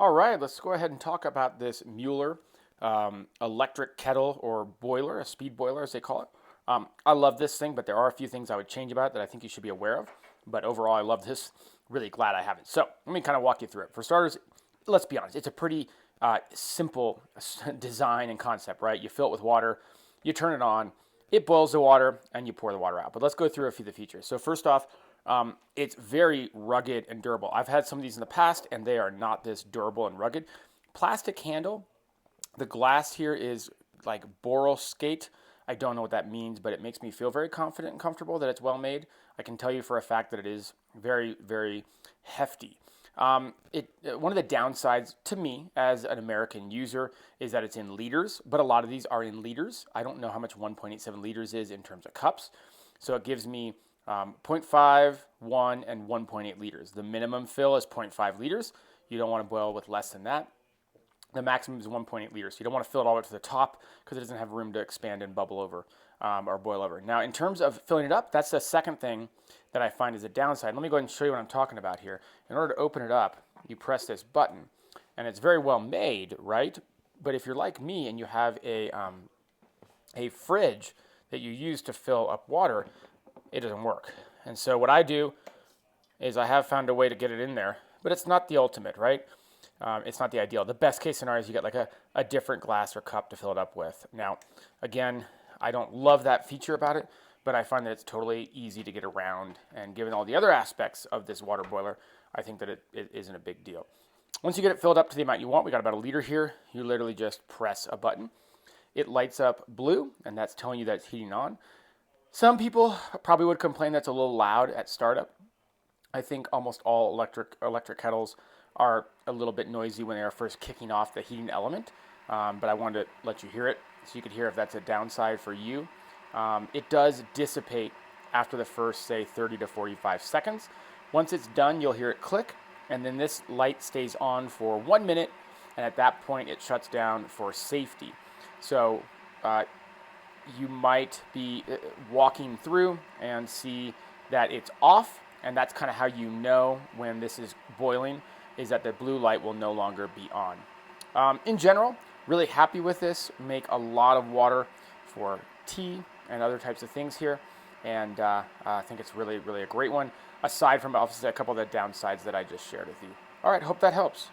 All right, let's go ahead and talk about this Mueller electric kettle or boiler, a speed boiler as they call it. I love this thing, but there are a few things I would change about it that I think you should be aware of. But overall, I love this. Really glad I have it. So let me kind of walk you through it. For starters, let's be honest, it's a pretty simple design and concept, right? You fill it with water, you turn it on, it boils the water, and you pour the water out. But let's go through a few of the features. So first off, it's very rugged and durable. I've had some of these in the past, and they are not this durable and rugged. Plastic handle. The glass here is like Borosilicate. I don't know what that means, but it makes me feel very confident and comfortable that it's well made. I can tell you for a fact that it is very, very hefty. One of the downsides to me as an American user is that it's in liters, but a lot of these are in liters. I don't know how much 1.87 liters is in terms of cups. So it gives me 0.5, 1, and 1.8 liters. The minimum fill is 0.5 liters. You don't want to boil with less than that. The maximum is 1.8 liters. So you don't want to fill it all the way to the top because it doesn't have room to expand and bubble over or boil over. Now, in terms of filling it up, that's the second thing that I find is a downside. Let me go ahead and show you what I'm talking about here. In order to open it up, you press this button, and it's very well made, right? But if you're like me and you have a fridge that you use to fill up water, it doesn't work. And so what I do is I have found a way to get it in there, but it's not the ultimate, right? It's not the ideal. The best case scenario is you get like a different glass or cup to fill it up with. Now, again, I don't love that feature about it, but I find that it's totally easy to get around. And given all the other aspects of this water boiler, I think that it isn't a big deal. Once you get it filled up to the amount you want, we got about a liter here. You literally just press a button. It lights up blue, and that's telling you that it's heating on. Some people probably would complain that's a little loud at startup. I think almost all electric kettles are a little bit noisy when they are first kicking off the heating element, but I wanted to let you hear it so you could hear if that's a downside for you. It does dissipate after the first, say, 30 to 45 seconds. Once it's done, you'll hear it click, and then this light stays on for 1 minute, and at that point it shuts down for safety. So you might be walking through and see that it's off, and that's kind of how you know when this is boiling, is that the blue light will no longer be on. In general, really happy with this. Make a lot of water for tea and other types of things here, and I think it's really, really a great one, aside from obviously a couple of the downsides that I just shared with you. All right, hope that helps.